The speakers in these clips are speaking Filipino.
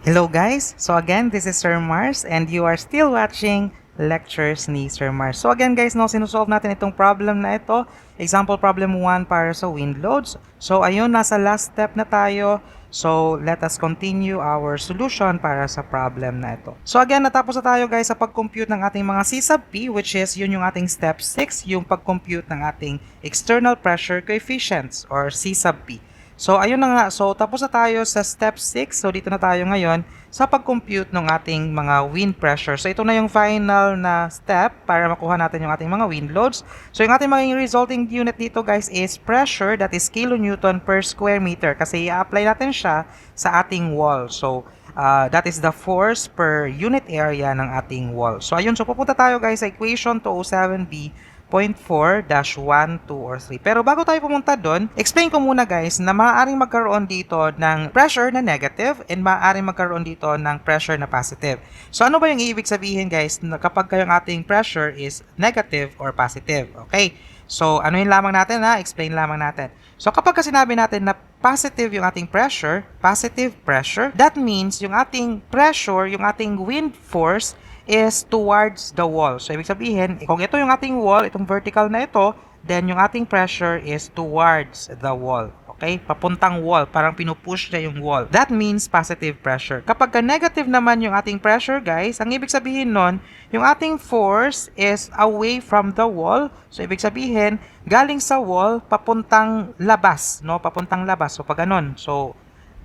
Hello guys! So again, this is Sir Mars and you are still watching lectures ni Sir Mars. So again guys, sinusolve natin itong problem na ito. Example problem 1 para sa wind loads. So ayun, nasa last step na tayo. So let us continue our solution para sa problem na ito. So again, natapos na tayo guys sa pag-compute ng ating mga C sub P, which is yun yung ating step 6, yung pag-compute ng ating external pressure coefficients or C sub P. So, ayun na nga. So, tapos na tayo sa step 6. So, dito na tayo ngayon sa pag-compute ng ating mga wind pressure. So, ito na yung final na step para makuha natin yung ating mga wind loads. So, yung ating maging resulting unit dito guys is pressure, that is kilonewton per square meter. Kasi i-apply natin siya sa ating wall. So, that is the force per unit area ng ating wall. So, ayun. So, pupunta tayo guys sa equation 207b. 0.4-1, 2, or 3. Pero bago tayo pumunta doon, explain ko muna guys na maaaring magkaroon dito ng pressure na negative and maaaring magkaroon dito ng pressure na positive. So ano ba yung ibig sabihin guys na kapag kayong ating pressure is negative or positive? Okay? So ano yung lamang natin ha? Explain lamang natin. So kapag sinabi natin na positive yung ating pressure, positive pressure, that means yung ating pressure, yung ating wind force is towards the wall. So, ibig sabihin, kung ito yung ating wall, itong vertical na ito, then yung ating pressure is towards the wall. Okay? Papuntang wall. Parang pinupush na yung wall. That means positive pressure. Kapag negative naman yung ating pressure, guys, ang ibig sabihin nun, yung ating force is away from the wall. So, ibig sabihin, galing sa wall, papuntang labas. No? Papuntang labas. So, pag ganun. So,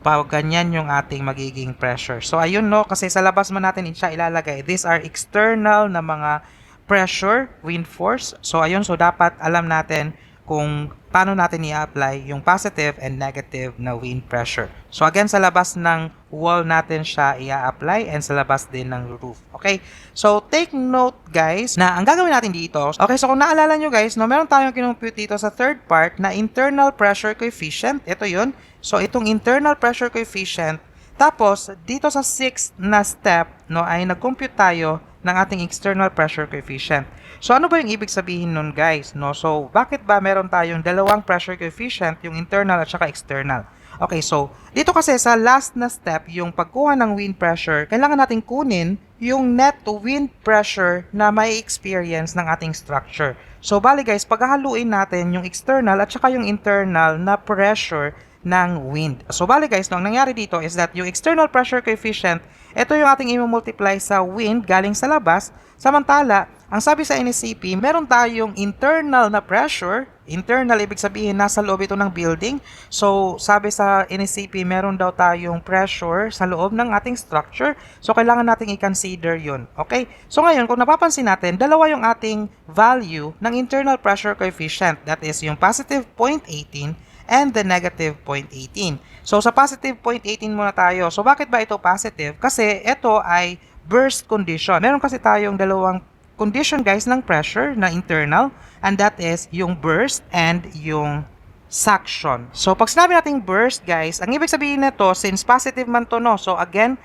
ganyan yung ating magiging pressure. So, ayun no, kasi sa labas man natin siya ilalagay. These are external na mga pressure, wind force. So, ayun, so dapat alam natin kung paano natin i-apply yung positive and negative na wind pressure. So, again, sa labas ng wall natin siya i-apply and sa labas din ng roof. Okay? So, take note guys na ang gagawin natin dito. Okay, so kung naalala nyo guys, no, meron tayong kinumpute dito sa third part na internal pressure coefficient. Ito yun. So, itong internal pressure coefficient. Tapos, dito sa 6th na step, no, ay nag-compute tayo ng ating external pressure coefficient. So, ano ba yung ibig sabihin nun, guys? No? So, bakit ba meron tayong dalawang pressure coefficient, yung internal at saka external? Okay, so, dito kasi sa last na step, yung pagkuha ng wind pressure, kailangan natin kunin yung net to wind pressure na may experience ng ating structure. So, bali guys, paghahaluin natin yung external at saka yung internal na pressure ng wind. So, bali guys, no, ang nangyari dito is that yung external pressure coefficient, ito yung ating i-multiply sa wind galing sa labas. Samantala, ang sabi sa NSCP, meron tayong internal na pressure. Internal, ibig sabihin, nasa loob ito ng building. So, sabi sa NSCP, meron daw tayong pressure sa loob ng ating structure. So, kailangan nating i-consider yun. Okay? So, ngayon, kung napapansin natin, dalawa yung ating value ng internal pressure coefficient. That is yung positive 0.18 and the negative 0.18. So, sa positive 0.18 muna tayo. So, bakit ba ito positive? Kasi ito ay burst condition. Meron kasi tayong dalawang condition, guys, ng pressure na internal, and that is yung burst and yung suction. So, pag sinabi nating burst, guys, ang ibig sabihin nito, since positive man to, no? So, again,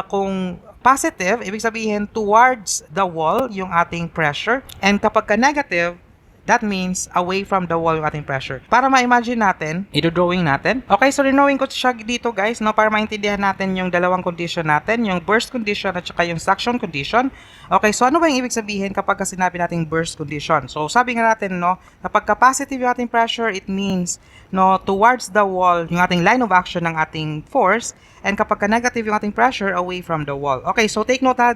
kung positive, ibig sabihin towards the wall yung ating pressure, and kapag ka negative, that means away from the wall yung ating pressure. Para ma-imagine natin, i-drawing natin. Okay, so rinowing ko siya dito guys, no, para maintindihan natin yung dalawang condition natin, yung burst condition at saka yung suction condition. Okay, so ano ba yung ibig sabihin kapag sinabi nating burst condition? So sabi nga natin, no, kapag positive yung ating pressure, it means, no, towards the wall yung ating line of action ng ating force, and kapag negative yung ating pressure, away from the wall. Okay, so take note ha,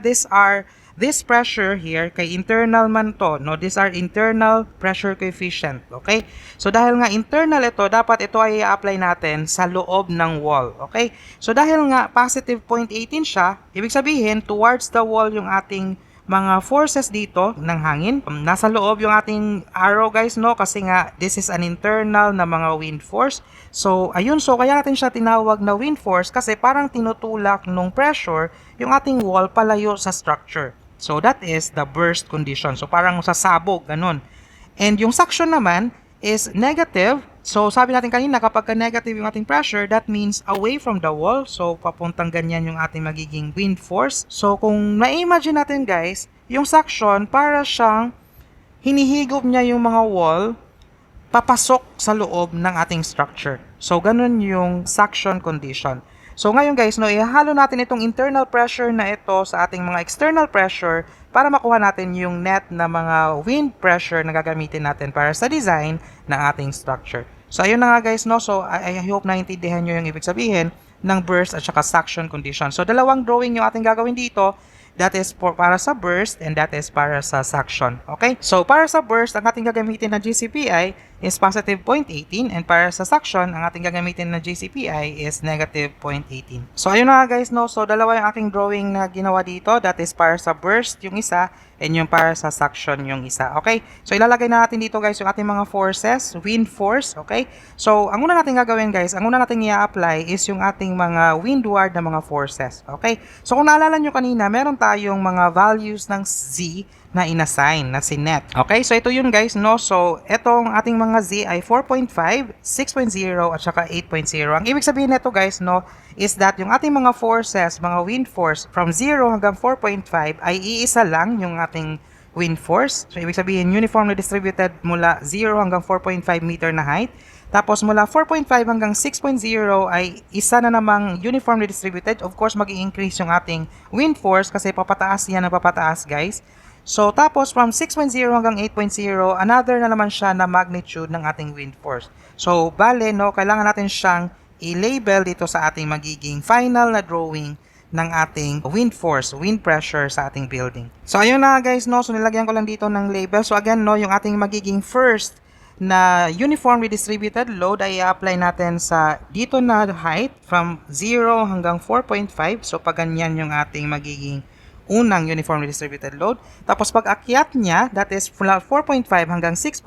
this pressure here, kay internal man to, no? These are internal pressure coefficient, okay? So, dahil nga internal ito, dapat ito ay i-apply natin sa loob ng wall, okay? So, dahil nga positive 0.18 siya, ibig sabihin, towards the wall yung ating mga forces dito ng hangin. Nasa loob yung ating arrow, guys, no? Kasi nga, this is an internal na mga wind force. So, ayun. So, kaya natin siya tinawag na wind force kasi parang tinutulak nung pressure yung ating wall palayo sa structure. So, that is the burst condition. So, parang sasabog, ganun. And yung suction naman is negative. So, sabi natin kanina, kapag negative yung ating pressure, that means away from the wall. So, papuntang ganyan yung ating magiging wind force. So, kung na-imagine natin, guys, yung suction, para siyang hinihigop niya yung mga wall papasok sa loob ng ating structure. So, ganun yung suction condition. So ngayon guys, no, ihalo natin itong internal pressure na ito sa ating mga external pressure para makuha natin yung net na mga wind pressure na gagamitin natin para sa design ng ating structure. So ayun na nga guys, no. So I hope naintindihan nyo yung ibig sabihin ng burst at saka suction condition. So dalawang drawing yung ating gagawin dito. That is para sa burst and that is para sa suction. Okay? So, para sa burst, ang ating gagamitin na GCPI is positive 0.18 and para sa suction, ang ating gagamitin na GCPI is negative 0.18. So, ayun na nga guys, no? So, dalawa yung aking drawing na ginawa dito. That is para sa burst yung isa and yung para sa suction yung isa. Okay? So, ilalagay na natin dito guys yung ating mga forces, wind force. Okay? So, ang una natin gagawin guys, ang una natin i-apply is yung ating mga windward na mga forces. Okay? So, kung naalala nyo kanina, meron tayong mga values ng Z na inassign, na sinet. Okay, so ito yun guys, no? So, etong ating mga Z ay 4.5, 6.0, at saka 8.0. Ang ibig sabihin nito guys, no, is that yung ating mga forces, mga wind force, from 0 hanggang 4.5 ay iisa lang yung ating wind force. So, ibig sabihin, uniformly distributed mula 0 hanggang 4.5 meter na height. Tapos mula 4.5 hanggang 6.0 ay isa na namang uniformly distributed. Of course, mag-i-increase yung ating wind force kasi papataas yan na papataas guys. So tapos from 6.0 hanggang 8.0, another na naman siya na magnitude ng ating wind force. So bale, no, kailangan natin siyang i-label dito sa ating magiging final na drawing ng ating wind force, wind pressure sa ating building. So ayun na guys, no, so nilagyan ko lang dito ng label. So again, no, yung ating magiging first na uniformly distributed load ay i-apply natin sa dito na height from 0 hanggang 4.5. So pag ganyan yung ating magiging unang uniformly distributed load. Tapos pag akyat niya, that is 4.5 hanggang 6.0,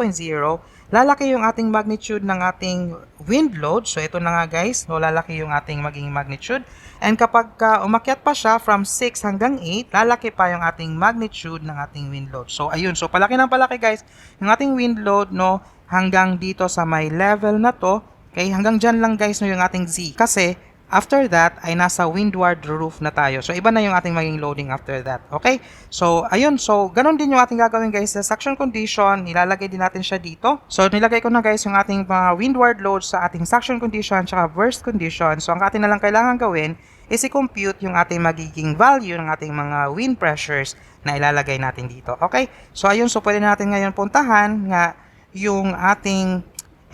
lalaki yung ating magnitude ng ating wind load. So ito na nga guys, no, lalaki yung ating magiging magnitude. And kapag umakyat pa siya from 6 hanggang 8, lalaki pa yung ating magnitude ng ating wind load. So ayun, so palaki ng palaki guys, yung ating wind load, no, hanggang dito sa may level na to. Okay, hanggang dyan lang guys, no, yung ating Z. Kasi after that, ay nasa windward roof na tayo. So, iba na yung ating maging loading after that. Okay? So, ayun. So, ganun din yung ating gagawin guys sa suction condition. Ilalagay din natin siya dito. So, nilagay ko na guys yung ating mga windward loads sa ating suction condition tsaka burst condition. So, ang ating na lang kailangan gawin is i-compute yung ating magiging value ng ating mga wind pressures na ilalagay natin dito. Okay? So, ayun. So, pwede natin ngayon puntahan nga yung ating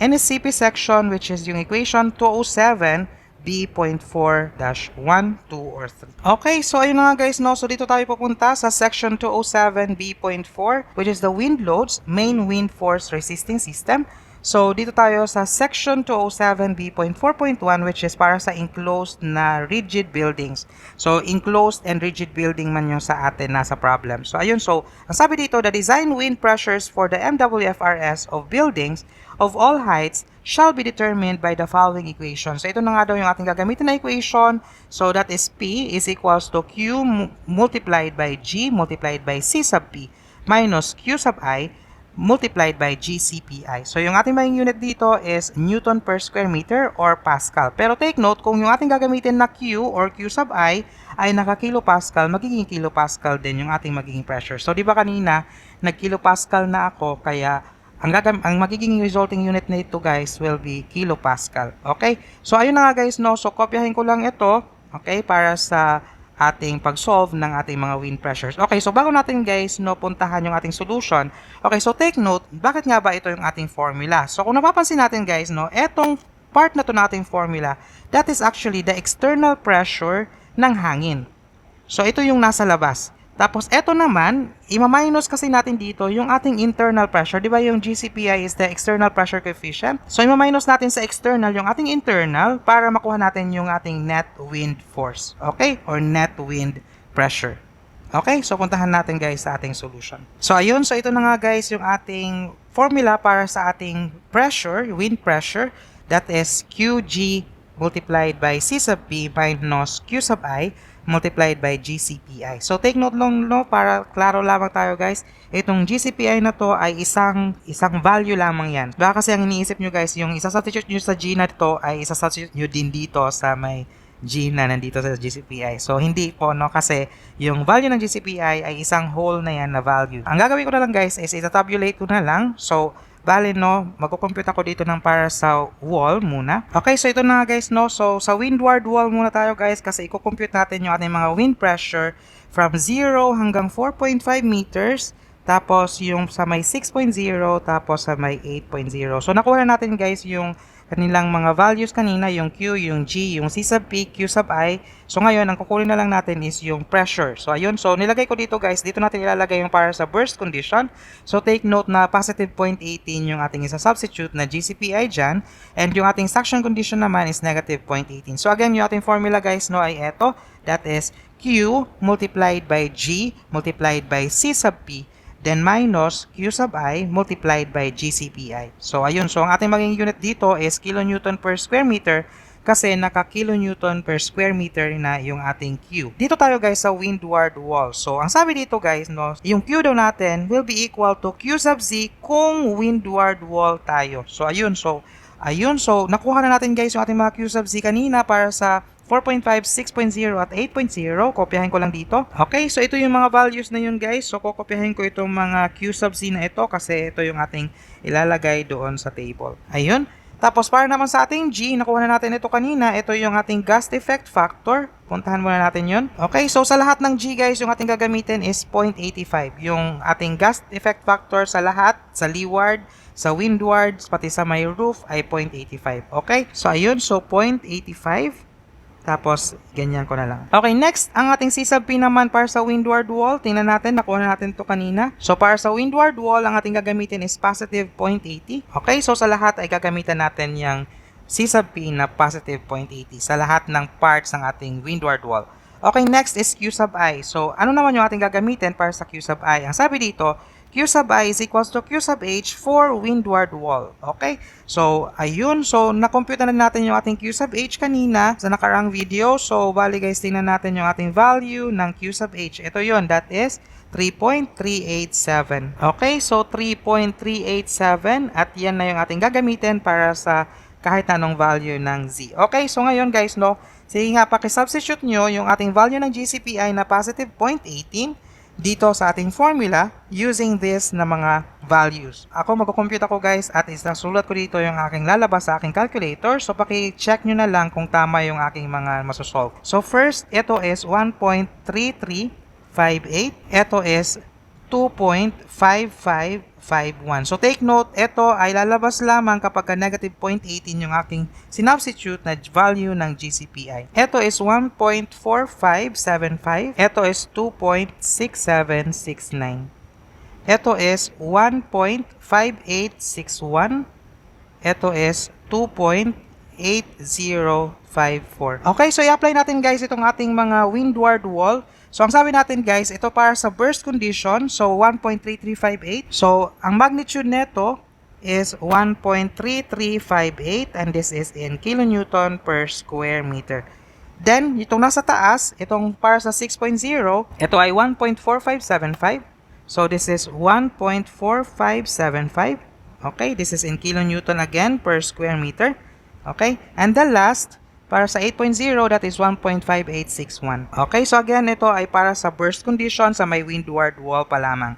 NSCP section which is yung equation 207 B.4-1, 2, or 3. Okay, so ayun na nga guys, no? So dito tayo pupunta sa section 207 B.4, which is the wind loads, main wind force resisting system. So dito tayo sa section 207 B.4.1, which is para sa enclosed na rigid buildings. So enclosed and rigid building man yung sa atin nasa problem. So ayun, so ang sabi dito, the design wind pressures for the MWFRS of buildings of all heights shall be determined by the following equation. So ito na nga daw yung ating gagamitin na equation. So that is P is equals to Q multiplied by G multiplied by C sub P minus Q sub I multiplied by GCPI. So yung ating maging unit dito is Newton per square meter or Pascal. Pero take note, kung yung ating gagamitin na Q or Q sub I ay naka-kilopascal, magiging kilopascal din yung ating magiging pressure. So di ba kanina, nag-kilopascal na ako, kaya ang magiging resulting unit na ito guys will be kilopascal. Okay? So ayun na nga guys, no. So kopyahin ko lang ito, okay, para sa ating pag-solve ng ating mga wind pressures. Okay, so bago natin guys, no, puntahan yung ating solution. Okay, so take note, bakit nga ba ito yung ating formula? So kung napapansin natin guys, no, etong part na to nating formula, that is actually the external pressure ng hangin. So ito yung nasa labas. Tapos, eto naman, ima-minus kasi natin dito yung ating internal pressure. Di ba yung GCPI is the external pressure coefficient? So, ima-minus natin sa external yung ating internal para makuha natin yung ating net wind force. Okay? Or net wind pressure. Okay? So, puntahan natin guys sa ating solution. So, ayun. So, ito na nga guys yung ating formula para sa ating pressure, wind pressure. That is QG multiplied by C sub P minus Q sub I multiplied by GCPI. So take note lang, no, para klaro lamang tayo guys. Itong GCPI na to ay isang value lamang yan. Baka kasi ang iniisip nyo guys, yung isa-substitute nyo sa G na to ay isa-substitute nyo din dito sa may G na nandito sa GCPI. So hindi po, no, kasi yung value ng GCPI ay isang whole na yan na value. Ang gagawin ko na lang guys is itatabulate ko na lang. So Bale, no, magkukompute ako dito ng para sa wall muna. Okay, so ito na guys, no. So, sa windward wall muna tayo guys kasi i-compute natin yung ating mga wind pressure from 0 hanggang 4.5 meters. Tapos, yung sa may 6.0, tapos sa may 8.0. So, nakuha na natin guys yung kanilang mga values kanina, yung Q, yung G, yung C sub P, Q sub I. So ngayon, ang kukunin na lang natin is yung pressure. So ayun, so nilagay ko dito guys, dito natin ilalagay yung para sa burst condition. So take note na positive 0.18 yung ating isa-substitute na GCPI dyan. And yung ating suction condition naman is negative 0.18. So again, yung ating formula guys, no, ay eto. That is Q multiplied by G multiplied by C sub P. Then minus Q sub I multiplied by GCPI. So, ayun. So, ang ating maging unit dito is kilonewton per square meter kasi naka-kilonewton per square meter na yung ating Q. Dito tayo guys sa windward wall. So, ang sabi dito guys, no, yung Q daw natin will be equal to Q sub Z kung windward wall tayo. So, ayun. So, nakuha na natin guys yung ating mga Q sub Z kanina para sa 4.5, 6.0 at 8.0. Kopyahin ko lang dito. Okay, so ito yung mga values na yun guys. So kokopyahin ko itong mga Q sub Z na ito kasi ito yung ating ilalagay doon sa table. Ayun. Tapos para naman sa ating G, nakuha na natin ito kanina. Ito yung ating gas effect factor. Puntahan muna natin yun. Okay, so sa lahat ng G guys, yung ating gagamitin is 0.85. Yung ating gas effect factor sa lahat, sa leeward, sa windward, pati sa may roof ay 0.85. Okay, so ayun. So 0.85. Tapos, ganyan ko na lang. Okay, next, ang ating C sub P naman para sa windward wall. Tingnan natin, nakuha na natin ito kanina. So, para sa windward wall, ang ating gagamitin is positive 0.80. Okay, so sa lahat ay gagamitan natin yung C sub P na positive 0.80 sa lahat ng parts ng ating windward wall. Okay, next is Q sub I. So, ano naman yung ating gagamitin para sa Q sub I? Ang sabi dito, Q sub I is equals to Q sub H for windward wall. Okay? So, ayun. So, nakompute na natin yung ating Q sub H kanina sa nakarang video. So, bali guys, tingnan natin yung ating value ng Q sub H. Ito yun. That is 3.387. Okay? So, 3.387 at yan na yung ating gagamitin para sa kahit anong value ng Z. Okay? So, ngayon guys, no? Sige nga, pakisubstitute nyo yung ating value ng GCPI na positive 0.18 dito sa ating formula using this na mga values. Ako magkukompute ako guys at isasulat ko dito yung aking lalabas sa aking calculator. So paki-check nyo na lang kung tama yung aking mga masosolve. So first, ito is 1.3358. Ito is 2.5551. So take note, ito ay lalabas lamang kapag negative 0.18 yung aking sinubstitute na value ng GCPI. Ito is 1.4575. Ito is 2.6769. Ito is 1.5861. Ito is 2.8054. Okay, so i-apply natin guys itong ating mga windward wall. So, ang sabi natin guys, ito para sa burst condition, so 1.3358. So, ang magnitude nito is 1.3358 and this is in kilonewton per square meter. Then, itong nasa taas, itong para sa 6.0, ito ay 1.4575. So, this is 1.4575. Okay, this is in kilonewton again per square meter. Okay, and the last, para sa 8.0, that is 1.5861. Okay, so again, ito ay para sa burst condition sa may windward wall pa lamang.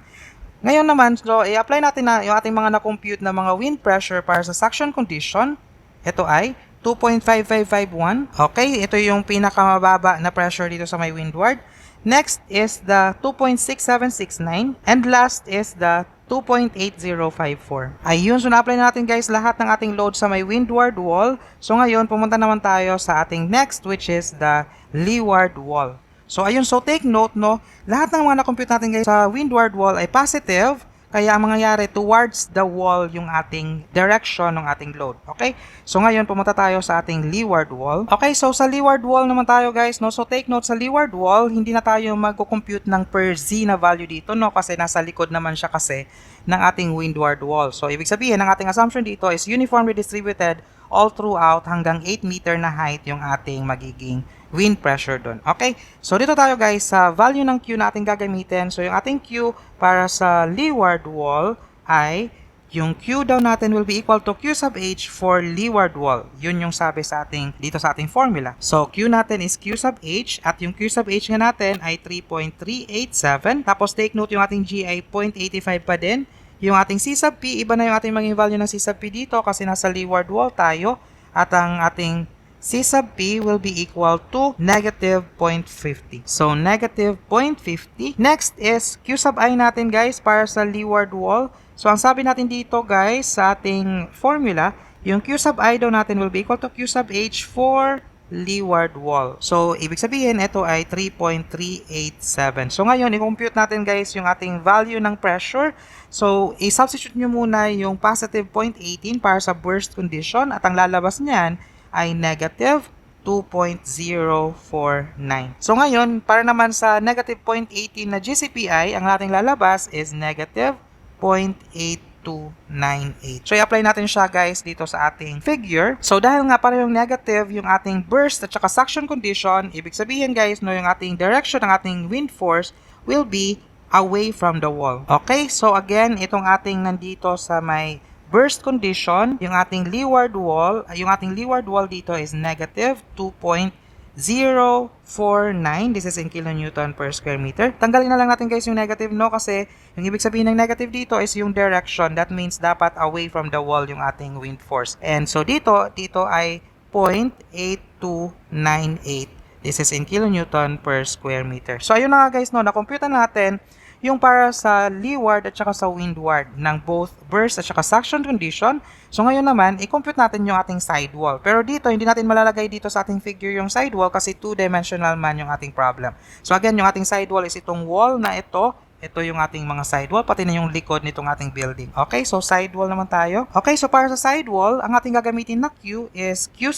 Ngayon naman, so i-apply natin na yung ating mga na-compute na mga wind pressure para sa suction condition. Ito ay 2.5551. Okay, ito yung pinakamababa na pressure dito sa may windward. Next is the 2.6769 and last is the 2.8054. Ayun, so na-apply natin guys lahat ng ating load sa may windward wall. So ngayon, pumunta naman tayo sa ating next which is the leeward wall. So ayun, so take note, no, lahat ng mga na-compute natin guys sa windward wall ay positive. Kaya ang mangyayari towards the wall yung ating direction ng ating load. Okay? So ngayon pumunta tayo sa ating leeward wall. Okay, so sa leeward wall naman tayo guys, no. So take note sa leeward wall, hindi na tayo magko-compute ng per Z na value dito, no, kasi nasa likod naman siya kasi ng ating windward wall. So ibig sabihin, ang ating assumption dito is uniformly distributed all throughout hanggang 8 meter na height yung ating magiging wind pressure doon. Okay? So, dito tayo guys sa value ng Q na ating gagamitin. So, yung ating Q para sa leeward wall ay yung Q daw natin will be equal to Q sub H for leeward wall. Yun yung sabi sa ating, dito sa ating formula. So, Q natin is Q sub H at yung Q sub H nga natin ay 3.387. Tapos, take note yung ating G ay 0.85 pa din. yung ating C sub P, iba na yung ating maging value ng C sub P dito kasi nasa leeward wall tayo at ang ating C sub P will be equal to negative 0.50. So, negative 0.50. Next is Q sub I natin guys para sa leeward wall. So, ang sabi natin dito guys sa ating formula, yung Q sub I daw natin will be equal to Q sub H for leeward wall. So, ibig sabihin, ito ay 3.387. So, ngayon, i-compute natin guys yung ating value ng pressure. So, i-substitute nyo muna yung positive 0.18 para sa burst condition at ang lalabas niyan ay negative 2.049. So ngayon, para naman sa negative 0.18 na GCPI, ang ating lalabas is negative 0.8298. So i-apply natin siya guys dito sa ating figure. So dahil nga parehong negative yung ating burst at saka suction condition, ibig sabihin guys, no, yung ating direction ng ating wind force will be away from the wall. Okay? So again, itong ating nandito sa may burst condition, yung ating leeward wall dito is negative 2.049. This is in kilonewton per square meter. Tanggalin na lang natin guys yung negative, no? Kasi yung ibig sabihin ng negative dito is yung direction. That means dapat away from the wall yung ating wind force. And so dito ay 0.8298. This is in kilonewton per square meter. So ayun na nga guys, no? Na-compute natin yung para sa leeward at saka sa windward ng both burst at saka suction condition. So ngayon naman, i-compute natin yung ating sidewall. Pero dito, hindi natin malalagay dito sa ating figure yung sidewall kasi 2-dimensional man yung ating problem. So again, yung ating sidewall is itong wall na ito. Ito yung ating mga sidewall, pati na yung likod nitong ating building. Okay, so sidewall naman tayo. Okay, so para sa sidewall, ang ating gagamitin na Q is Q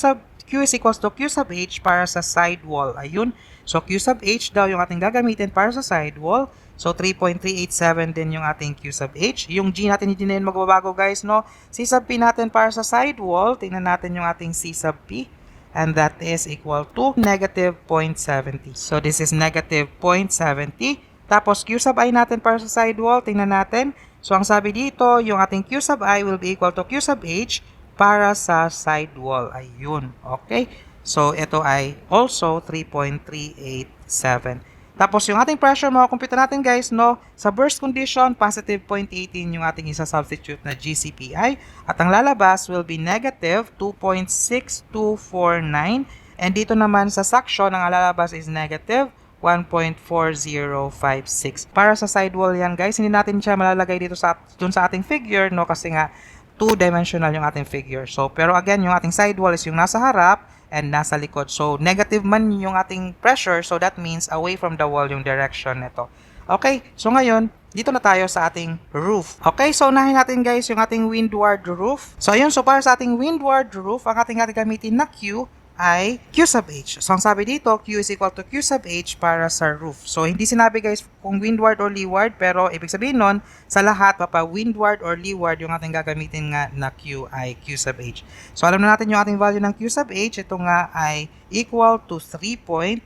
is equals to Q sub H para sa sidewall. Ayun. So Q sub H daw yung ating gagamitin para sa sidewall. So, 3.387 din yung ating Q sub H. Yung G natin hindi na yun magbabago guys, no? C sub P natin para sa sidewall. Tingnan natin yung ating C sub P. And that is equal to negative 0.70. So, this is negative 0.70. Tapos, Q sub I natin para sa sidewall. Tingnan natin. So, ang sabi dito, yung ating Q sub I will be equal to Q sub H para sa sidewall. Ayun. Okay? So, ito ay also 3.387. Tapos, yung ating pressure, makakompute natin guys, no? Sa burst condition, positive 0.18 yung ating isa-substitute na GCPI. At ang lalabas will be negative 2.6249. And dito naman sa suction, ang lalabas is negative 1.4056. Para sa sidewall yan guys, hindi natin siya malalagay dito dun sa ating figure, no? Kasi nga, 2-dimensional yung ating figure. So, pero again, yung ating sidewall is yung nasa harap and nasa likod. So, negative man yung ating pressure. So, that means away from the wall yung direction nito. Okay, so ngayon, dito na tayo sa ating roof. Okay, so unahin natin guys yung ating windward roof. So, ayun, so para sa ating windward roof, ang ating gamitin na Q ay Q sub H. So, ang sabi dito, Q is equal to Q sub H para sa roof. So, hindi sinabi guys kung windward or leeward, pero ibig sabihin nun, sa lahat, papa windward or leeward, yung ating gagamitin nga na Q ay Q sub H. So, alam na natin yung ating value ng Q sub H. Ito nga ay equal to 3.387.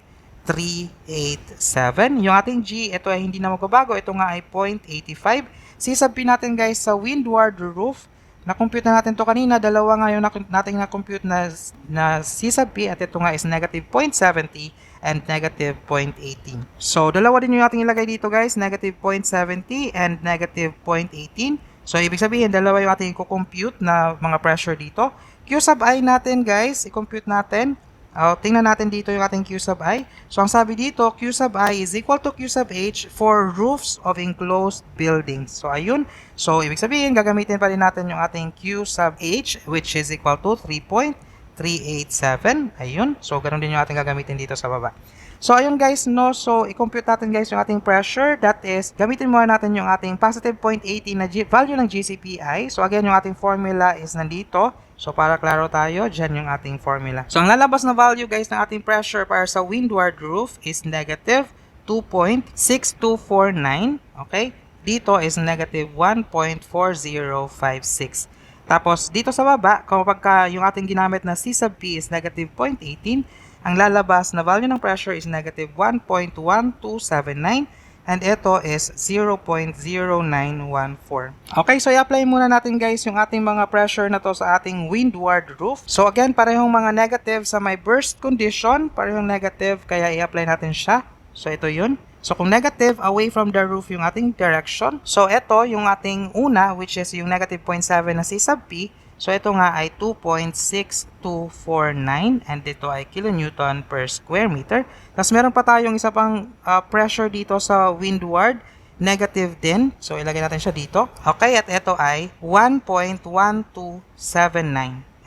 Yung ating G, ito ay hindi na magbabago. Ito nga ay 0.85. C sub P natin guys sa windward roof. Na-compute na natin to kanina, dalawa nga yung nating na-compute na C sub P at ito nga is negative 0.70 and negative 0.18. So, dalawa din yung ating ilagay dito guys, negative 0.70 and negative 0.18. So, ibig sabihin, dalawa yung ating i-compute na mga pressure dito. Q sub I natin guys, i-compute natin. Tingnan natin dito yung ating Q sub I. So, ang sabi dito, Q sub I is equal to Q sub H for roofs of enclosed buildings. So, ayun. So, ibig sabihin, gagamitin pa rin natin yung ating Q sub H, which is equal to 3.387. Ayun. So, ganun din yung ating gagamitin dito sa baba. So, ayun guys, no? So, i-compute natin guys yung ating pressure. That is, gamitin muna natin yung ating positive 0.80 na value ng GCPI. So, again, yung ating formula is nandito. So, para klaro tayo, dyan yung ating formula. So, ang lalabas na value guys ng ating pressure para sa windward roof is negative 2.6249. Okay? Dito is negative 1.4056. Tapos, dito sa baba, kapag yung ating ginamit na C sub P is negative 0.18, ang lalabas na value ng pressure is negative 1.1279 and ito is 0.0914. Okay, so i-apply muna natin guys yung ating mga pressure na to sa ating windward roof. So again, parehong mga negative sa may burst condition, parehong negative kaya i-apply natin siya. So ito yun. So kung negative, away from the roof yung ating direction. So ito yung ating una, which is yung negative 0.7 na C sub P. So ito nga ay 2.6249 and ito ay kilonewton per square meter. Tapos meron pa tayong isa pang pressure dito sa windward, negative din. So ilagay natin siya dito. Okay, at ito ay 1.1279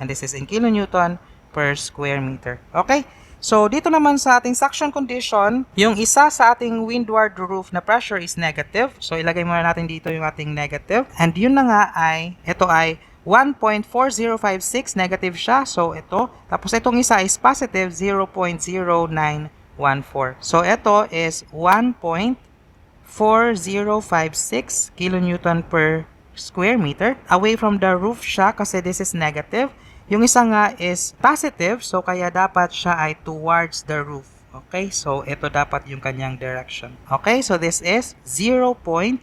and this is in kilonewton per square meter. Okay? So, dito naman sa ating suction condition, yung isa sa ating windward roof na pressure is negative. So, ilagay muna natin dito yung ating negative. And yun na nga ay, ito ay 1.4056, negative siya. So, ito. Tapos, itong isa is positive, 0.0914. So, ito is 1.4056 kilonewton per square meter. Away from the roof siya kasi this is negative. Yung isa nga is positive, so kaya dapat siya ay towards the roof. Okay, so ito dapat yung kanyang direction. Okay, so this is 0.0914.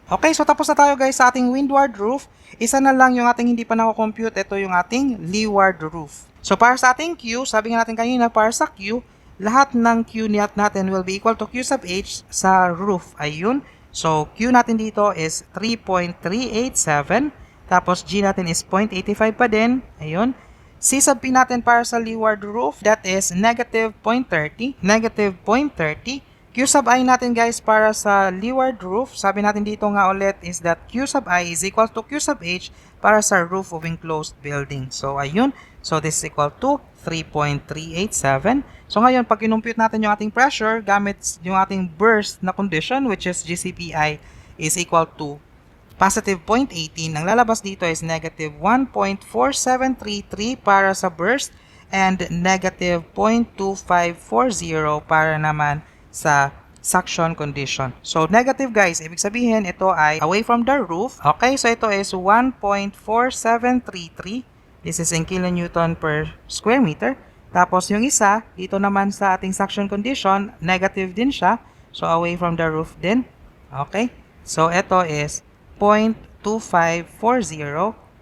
Okay, so tapos na tayo guys sa ating windward roof. Isa na lang yung ating hindi pa nako-compute. Ito yung ating leeward roof. So para sa ating Q, sabi nga natin kanina, para sa Q, lahat ng Q natin will be equal to Q sub H sa roof. Ayun. So Q natin dito is 3.387. Tapos G natin is 0.85 pa din. Ayun. C sub P natin para sa leeward roof, that is negative 0.30. Negative 0.30. Q sub I natin guys para sa leeward roof, sabi natin dito nga ulit is that Q sub I is equal to Q sub H para sa roof of enclosed building. So ayun. So this is equal to 3.387. So ngayon, pag kinumpute natin yung ating pressure, gamit yung ating burst na condition, which is GCPI is equal to positive 0.18, ang lalabas dito is negative 1.4733 para sa burst and negative 0.2540 para naman sa suction condition. So, negative guys, ibig sabihin ito ay away from the roof. Okay, so ito is 1.4733. This is in kilonewton per square meter. Tapos yung isa, dito naman sa ating suction condition, negative din siya. So, away from the roof din. Okay, so ito is 0.2540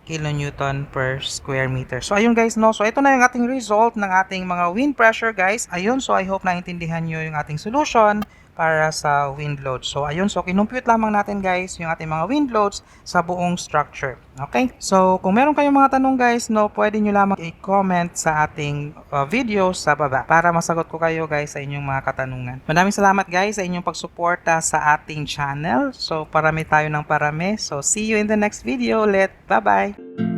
kilonewton per square meter. So, ayun guys, no? So, ito na yung ating result ng ating mga wind pressure, guys. Ayun, so I hope naintindihan nyo yung ating solution para sa wind load. So, ayun. So, kinumpute lamang natin, guys, yung ating mga wind loads sa buong structure. Okay? So, kung meron kayong mga tanong, guys, no, pwede nyo lamang i-comment sa ating video sa baba para masagot ko kayo, guys, sa inyong mga katanungan. Maraming salamat, guys, sa inyong pagsuporta sa ating channel. So, parami tayo ng parami. So, see you in the next video ulit. Bye-bye!